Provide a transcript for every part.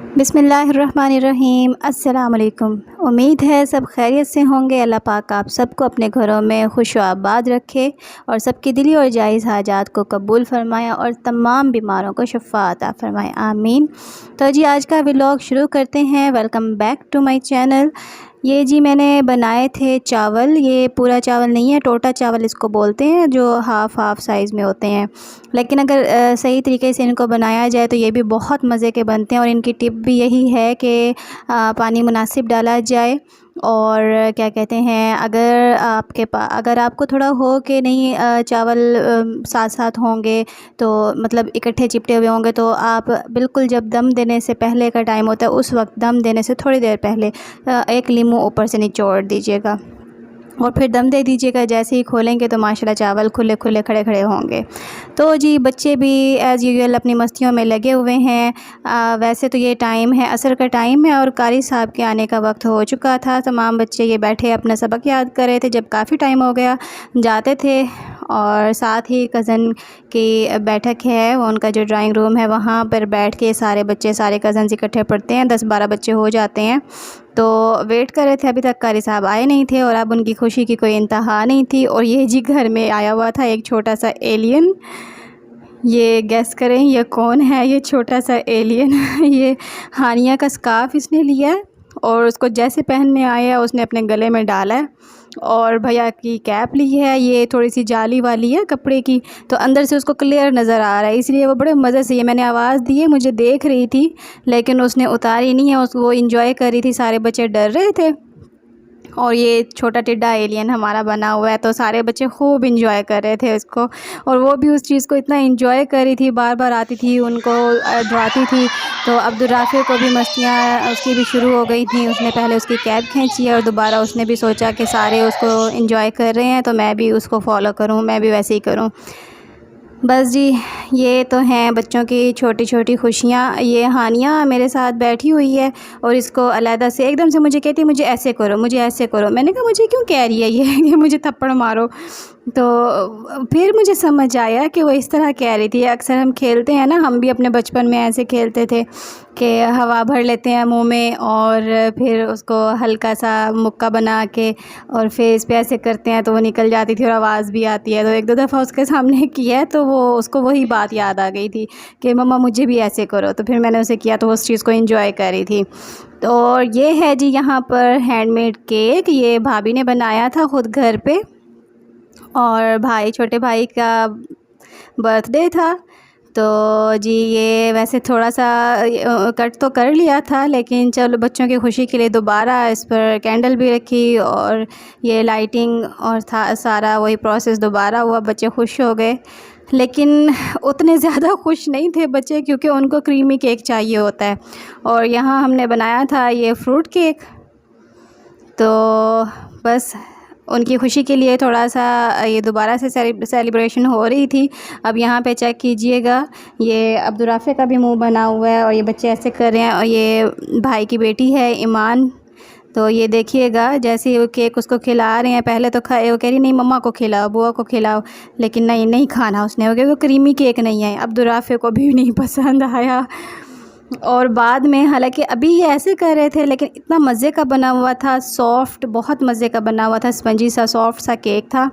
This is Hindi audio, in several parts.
बिस्मिल्लाहिर्रहमानिर्रहीम। अस्सलाम वालेकुम। उम्मीद है सब खैरियत से होंगे। अल्लाह पाक आप सबको अपने घरों में खुश व आबाद रखे और सबकी दिली और जायज़ हाजात को कबूल फ़रमाए और तमाम बीमारों को शफ़ा अता फ़रमाए, आमीन। तो जी आज का व्लॉग शुरू करते हैं। Welcome back to my channel. ये जी मैंने बनाए थे चावल। ये पूरा चावल नहीं है, टोटा चावल इसको बोलते हैं, जो हाफ़ साइज़ में होते हैं। लेकिन अगर सही तरीके से इनको बनाया जाए तो ये भी बहुत मज़े के बनते हैं। और इनकी टिप भी यही है कि पानी मुनासिब डाला जाए। और क्या कहते हैं, अगर आपको थोड़ा हो कि नहीं चावल साथ साथ होंगे, तो मतलब इकट्ठे चिपटे हुए होंगे, तो आप बिल्कुल जब दम देने से पहले का टाइम होता है उस वक्त दम देने से थोड़ी देर पहले एक लीमू ऊपर से निचोड़ दीजिएगा और फिर दम दे दीजिएगा। जैसे ही खोलेंगे तो माशाल्लाह चावल खुले खुले खड़े खड़े होंगे। तो जी बच्चे भी एज़ यूजुअल अपनी मस्तियों में लगे हुए हैं। वैसे तो ये टाइम है, असर का टाइम है और कारी साहब के आने का वक्त हो चुका था। तमाम बच्चे ये बैठे अपना सबक याद कर रहे थे। जब काफ़ी टाइम हो गया जाते थे, और साथ ही कज़न की बैठक है, उनका जो ड्राइंग रूम है वहाँ पर बैठ के सारे बच्चे, सारे कज़न्स इकट्ठे पढ़ते हैं। 10-12 बच्चे हो जाते हैं। तो वेट कर रहे थे, अभी तक कारी साहब आए नहीं थे और अब उनकी खुशी की कोई इंतहा नहीं थी। और ये जी घर में आया हुआ था एक छोटा सा एलियन। ये गेस करें ये कौन है, ये छोटा सा एलियन। ये हानिया का स्कार्फ़ इसने लिया है और उसको जैसे पहनने आया उसने अपने गले में डाला है। और भैया की कैप ली है, ये थोड़ी सी जाली वाली है कपड़े की, तो अंदर से उसको क्लियर नज़र आ रहा है, इसलिए वो बड़े मज़े से, ये मैंने आवाज़ दी है, मुझे देख रही थी लेकिन उसने उतारी नहीं है, उसको वो इंजॉय कर रही थी। सारे बच्चे डर रहे थे और ये छोटा टिड्डा एलियन हमारा बना हुआ है, तो सारे बच्चे खूब इंजॉय कर रहे थे इसको। और वो भी उस चीज़ को इतना इंजॉय कर रही थी, बार बार आती थी, उनको डराती थी। तो अब्दुर्राफ़ी को भी मस्तियाँ उसकी भी शुरू हो गई थी। उसने पहले उसकी कैप खींची और दोबारा उसने भी सोचा कि सारे उसको इंजॉय कर रहे हैं तो मैं भी उसको फॉलो करूँ, मैं भी वैसे ही करूँ। बस जी ये तो हैं बच्चों की छोटी छोटी खुशियाँ। ये हानिया मेरे साथ बैठी हुई है और इसको अलहदा से एकदम से मुझे कहती है मुझे ऐसे करो, मुझे ऐसे करो। मैंने कहा मुझे क्यों कह रही है ये कि मुझे थप्पड़ मारो। तो फिर मुझे समझ आया कि वो इस तरह कह रही थी। अक्सर हम खेलते हैं ना, हम भी अपने बचपन में ऐसे खेलते थे कि हवा भर लेते हैं मुंह में और फिर उसको हल्का सा मुक्का बना के और फेस पे ऐसे करते हैं तो वो निकल जाती थी और आवाज़ भी आती है। तो एक दो दफ़ा उसके सामने किया है तो वो उसको वही बात याद आ गई थी कि मम्मा मुझे भी ऐसे करो। तो फिर मैंने उसे किया तो वो उस चीज़ को एंजॉय कर रही थी। तो ये है जी यहाँ पर हैंडमेड केक, ये भाभी ने बनाया था ख़ुद घर पे। और छोटे भाई का बर्थडे था। तो जी ये वैसे थोड़ा सा कट तो कर लिया था, लेकिन चलो बच्चों की खुशी के लिए दोबारा इस पर कैंडल भी रखी और ये लाइटिंग और था सारा वही प्रोसेस दोबारा हुआ। बच्चे खुश हो गए, लेकिन उतने ज़्यादा खुश नहीं थे बच्चे, क्योंकि उनको क्रीमी केक चाहिए होता है। और यहाँ हमने बनाया था ये फ्रूट केक। तो बस उनकी खुशी के लिए थोड़ा सा ये दोबारा से सेलिब्रेशन हो रही थी। अब यहाँ पे चेक कीजिएगा, ये अब्दुर्राफ़े का भी मुंह बना हुआ है और ये बच्चे ऐसे कर रहे हैं। और ये भाई की बेटी है ईमान। तो ये देखिएगा जैसे वो केक उसको खिला रहे हैं, पहले तो खाए, वो कह रही नहीं मम्मा को खिलाओ, बुआ को खिलाओ, लेकिन नहीं खाना उसने, क्योंकि वो क्रीमी केक नहीं है। अब्दुर्राफ़े को भी नहीं पसंद आया। और बाद में, हालांकि अभी ये ऐसे कर रहे थे, लेकिन इतना मज़े का बना हुआ था, सॉफ़्ट, बहुत मज़े का बना हुआ था, स्पंजी सा सॉफ़्ट सा केक था।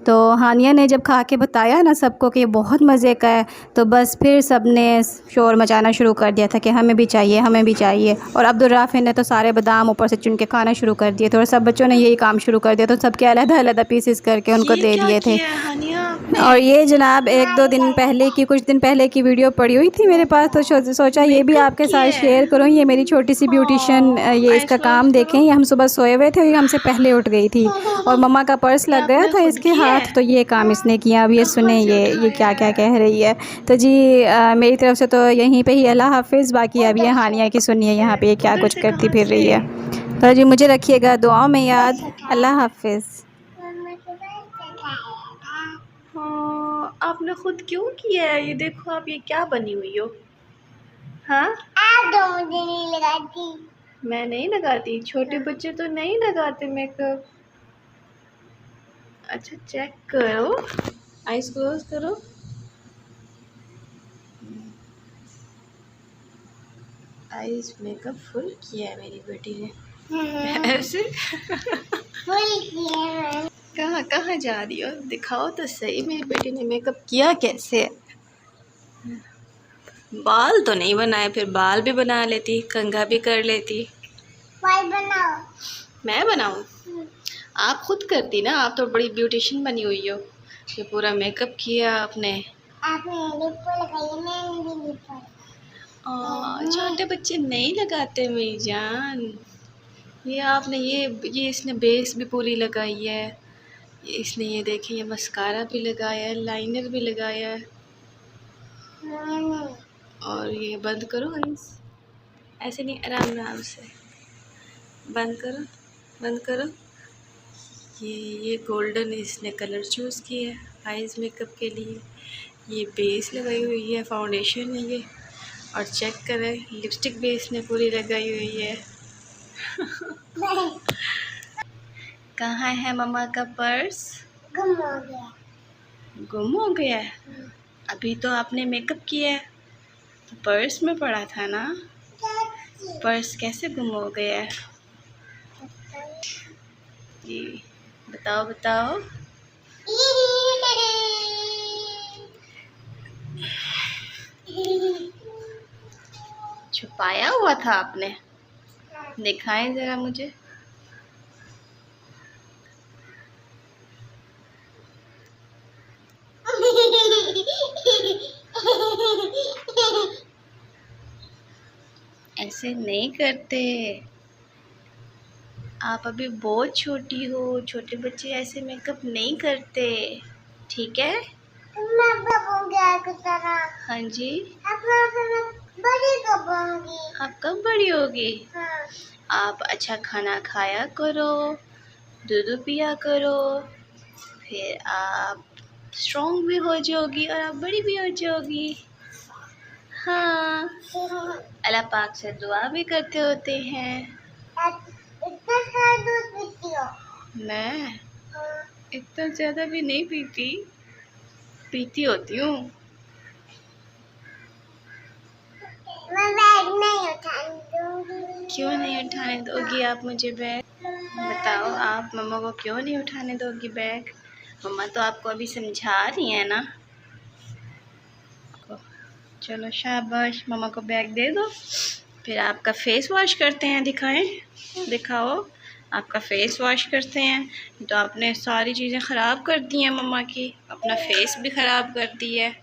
तो हानिया ने जब खा के बताया ना सबको कि ये बहुत मज़े का है, तो बस फिर सब ने शोर मचाना शुरू कर दिया था कि हमें भी चाहिए, हमें भी चाहिए। और अब्दुर्राफ़े ने तो सारे बादाम ऊपर से चुन के खाना शुरू कर दिए थे और सब बच्चों ने यही काम शुरू कर दिया, तो सबके अलग-अलग पीसेस करके उनको ये दे क्या दिए थे। किया है हानिया आपने? और ये जनाब कुछ दिन पहले की वीडियो पड़ी हुई थी मेरे पास, तो सोचा ये भी मेकअप आपके साथ किया है? शेयर करूँ। ये मेरी छोटी सी ब्यूटिशियन, ये आईज इसका क्लोज काम देखें। करो। ये हम सुबह सोए हुए थे और ये हमसे पहले उठ गई थी और मम्मा का पर्स ये लग गया आपने था खुद इसके किया हाथ, है? तो ये काम इसने किया। अब ये कहाँ सुने से ये क्या उठाया क्या है? कह रही है। तो जी मेरी तरफ से तो यहीं पे ही अल्लाह हाफिज़। बाकी अब ये हानिया की सुनिए यहाँ पे ये क्या उधर कुछ से करती कहाँ फिर रही से? है। तो जी मुझे रखिएगा दुआओं में याद। अल्लाह हाफिज़। हाँ, आपने खुद क्यों किया है? ये देखो आप ये क्या बनी हुई हो। हाँ, मुझे नहीं लगाती। मैं नहीं लगाती, छोटे बच्चे तो नहीं लगाते मेकअप। अच्छा चेक करो, आईज क्लोज करो। आईज मेकअप फुल किया है मेरी बेटी ने। ऐसे फुल किया है। कहाँ कहाँ जा रही हो, दिखाओ तो सही मेरी बेटी ने मेकअप किया कैसे है। बाल तो नहीं बनाए, फिर बाल भी बना लेती, कंघा भी कर लेती। बाल बनाओ। मैं बनाऊँ? आप खुद करती ना, आप तो बड़ी ब्यूटिशियन बनी हुई हो। ये पूरा मेकअप किया आपने। आपने लिप लगाई, मैंने भी लिप लगाई। छोटे बच्चे नहीं लगाते मेरी जान। ये आपने ये इसने बेस भी पूरी लगाई है। इसने ये देखिए, ये मस्कारा भी लगाया है, लाइनर भी लगाया है। और ये बंद करो आइस, ऐसे नहीं, आराम आराम से बंद करो, बंद करो। ये गोल्डन इसने कलर चूज़ किया है आइज मेकअप के लिए। ये बेस लगाई हुई है, फाउंडेशन है ये। और चेक करें, लिपस्टिक बेस ने पूरी लगाई हुई है। कहाँ है मम्मा का पर्स? गुम हो गया। गुम हो गया है? अभी तो आपने मेकअप किया है, तो पर्स में पड़ा था ना। पर्स कैसे गुम हो गया है? जी बताओ बताओ। छुपाया हुआ था आपने, दिखाएं जरा मुझे। ऐसे नहीं करते, आप अभी बहुत छोटी हो, छोटे बच्चे ऐसे मेकअप नहीं करते, ठीक है? मैं बड़ा हो गया की तरह। हाँ जी। बड़ी कब होंगी? आप कब बड़ी होगी? हाँ। आप अच्छा खाना खाया करो, दूध पिया करो, फिर आप स्ट्रॉन्ग भी हो जाओगी और आप बड़ी भी हो जाओगी। हाँ, अल्लाह पाक से दुआ भी करते होते हैं। इतना सारा दूध पीती हो? मैं इतना ज़्यादा भी नहीं पीती, पीती होती हूँ। मैं बैग नहीं उठाने दूंगी। क्यों नहीं उठाने दोगी आप मुझे बैग? बताओ, आप मम्मा को क्यों नहीं उठाने दोगी बैग? मम्मा तो आपको अभी समझा रही है ना। चलो शाबाश, मम्मा को बैग दे दो। फिर आपका फेस वॉश करते हैं, दिखाएं, दिखाओ। आपका फेस वॉश करते हैं। तो आपने सारी चीज़ें ख़राब कर दी हैं मम्मा की, अपना फेस भी ख़राब कर दी है।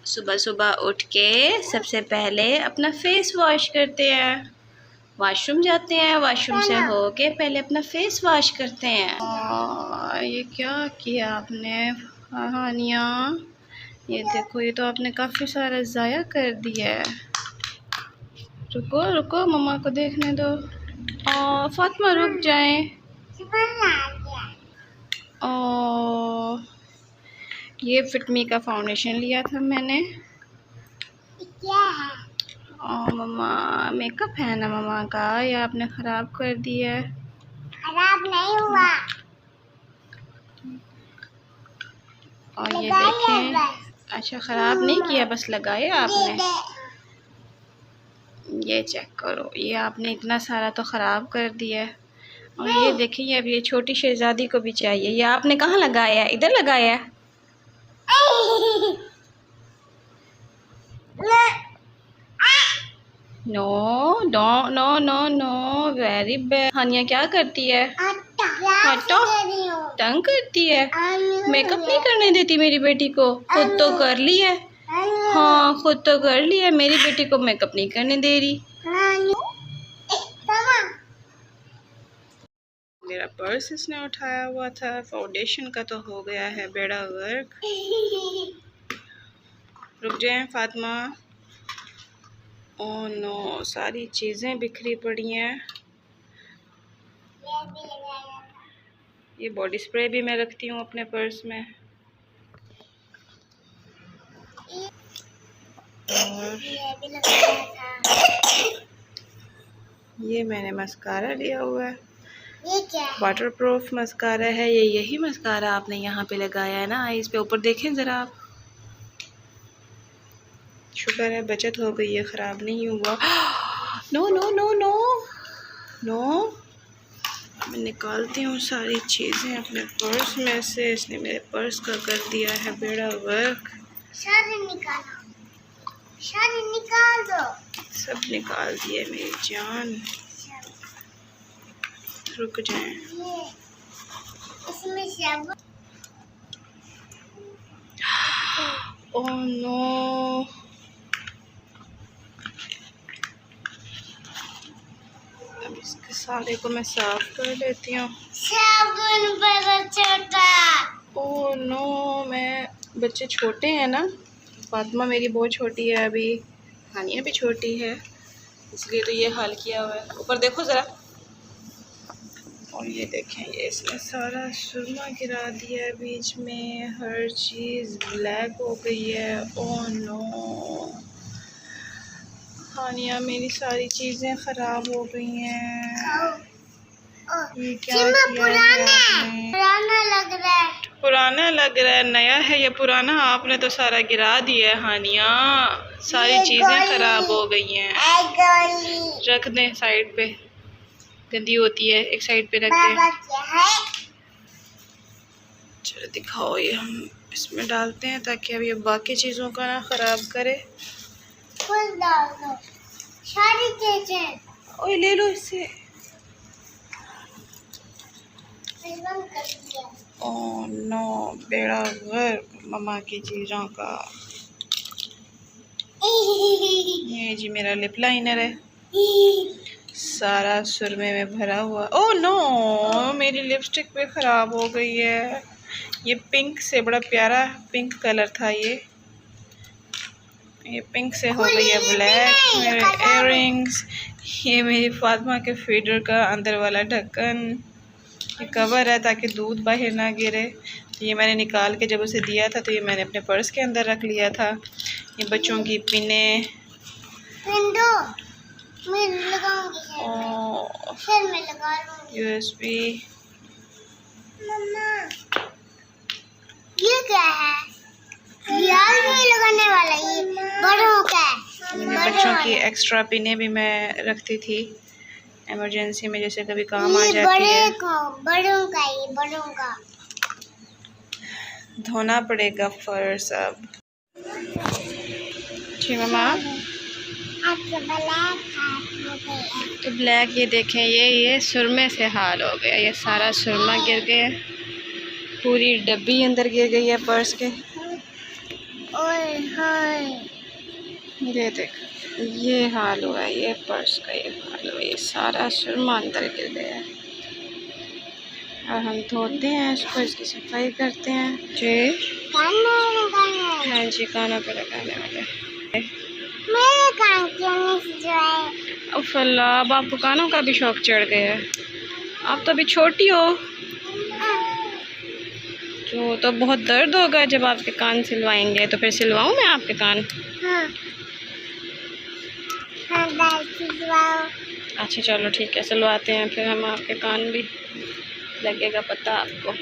सुबह सुबह उठ के सबसे पहले अपना फेस वॉश करते हैं, वॉशरूम जाते हैं, वॉशरूम से होके पहले अपना फेस वॉश करते हैं। ये क्या किया आपने हानिया? ये देखो, ये तो आपने काफ़ी सारा ज़ाया कर दिया है। रुको रुको, मम्मा को देखने दो। फातिमा रुक जाएं। ये फिटमी का फाउंडेशन लिया था मैंने। क्या है? मम्मा मेकअप है ना मम्मा का, ये आपने ख़राब कर दिया है। खराब नहीं हुआ। और ये देखें, अच्छा ख़राब नहीं किया, बस लगाया आपने। ये चेक करो, ये आपने इतना सारा तो ख़राब कर दिया है। और ये देखिए, अब ये छोटी शहज़ादी को भी चाहिए। ये आपने कहाँ लगाया है? इधर लगाया है? No no no no no, very bad. Hania क्या करती है? हटो, तंग करती है, मेकअप नहीं करने देती मेरी बेटी को। खुद तो कर ली है, हाँ खुद तो कर ली है, मेरी बेटी को मेकअप नहीं करने दे रही। मेरा पर्स इसने उठाया हुआ था, फाउंडेशन का तो हो गया है बेड़ा गर्क। रुक जाए फातिमा। ओह नो, सारी चीज़ें बिखरी पड़ी हैं। ये बॉडी स्प्रे भी मैं रखती हूँ अपने पर्स में। और ये मैंने मस्कारा लिया हुआ है, वाटर प्रूफ मस्कारा है ये। यही मस्कारा आपने यहाँ पे लगाया है ना आईज पे, ऊपर देखें ज़रा आप। शुक्र है बचत हो गई है, ख़राब नहीं हुआ। No no no no no, मैं निकालती हूँ सारी चीज़ें अपने पर्स में से। इसने मेरे पर्स का कर दिया है बेड़ा वर्क। सारे निकालो, सारे निकाल दो। सब निकाल दिए मेरी जान। रुक जाएं। ये इसमें सब। ओह नो, अब इसके सारे को मैं साफ कर लेती हूँ। साबुन बड़ा छोटा। ओह नो, मैं बच्चे छोटे हैं ना, फातिमा मेरी बहुत छोटी है अभी, हानिया भी छोटी है, इसलिए तो ये हाल किया हुआ है। ऊपर देखो ज़रा, और ये देखें, ये इसने सारा सुरमा गिरा दिया है बीच में, हर चीज़ ब्लैक हो गई है। ओह नो हानिया, मेरी सारी चीज़ें ख़राब हो गई हैं। ये क्या किया है आपने? पुराना लग रहा है। पुराना लग रहा है, नया है ये पुराना? आपने तो सारा गिरा दिया है हानिया, सारी चीज़ें ख़राब हो गई हैं। रख दें साइड पे, गंदी होती है, एक साइड पे रख दें। चलो दिखाओ, ये हम इसमें डालते हैं ताकि अब ये बाकी चीज़ों का ना ख़राब करे। फुल डाल दो सारी चीजें। ओए ले लो इससे। ओह नो, बेड़ा गर्क मम्मा की चीज़ों का। ये जी मेरा लिप लाइनर है, सारा सुरमे में भरा हुआ। ओह नो, मेरी लिपस्टिक भी ख़राब हो गई है। ये पिंक से, बड़ा प्यारा पिंक कलर था ये पिंक से हो गई है ब्लैक। मेरे इयररिंग्स, ये मेरी फातिमा के फीडर का अंदर वाला ढक्कन, ये कवर है ताकि दूध बाहर ना गिरे। ये मैंने निकाल के जब उसे दिया था तो ये मैंने अपने पर्स के अंदर रख लिया था। ये बच्चों की पिने, मैं लगाऊंगी सर में लगा लूंगी। USB। मम्मा ये क्या है? यार नहीं लगाने वाला, ये बड़ों का है। बच्चों की एक्स्ट्रा पिने भी मैं रखती थी इमरजेंसी में, जैसे कभी काम आ जाती है। बड़ों का, ये बड़ों का धोना पड़ेगा फर्श अब। जी मम्मा, तो ब्लैक, ये देखें, ये सुरमे से हाल हो गया, ये सारा सुरमा गिर गया, पूरी डब्बी अंदर गिर गई है पर्स के। ओए हाय, ये देख, ये हाल हुआ है, ये पर्स का ये हाल हुआ है, ये सारा सुरमा अंदर गिर गया है। और हम धोते हैं इसको, इसकी सफाई करते हैं। जी हाँ जी, कानों पे लगाने वाले। मेरे कान क्यों नहीं जो है? उफ़ अल्लाह, अब आपको कानों का भी शौक चढ़ गया है। आप तो अभी छोटी हो, तो बहुत दर्द होगा जब आपके कान सिलवाएंगे। तो फिर सिलवाऊं मैं आपके कान? हाँ सिलवाओ। अच्छा चलो ठीक है, सिलवाते हैं फिर हम आपके कान भी, लगेगा पता आपको।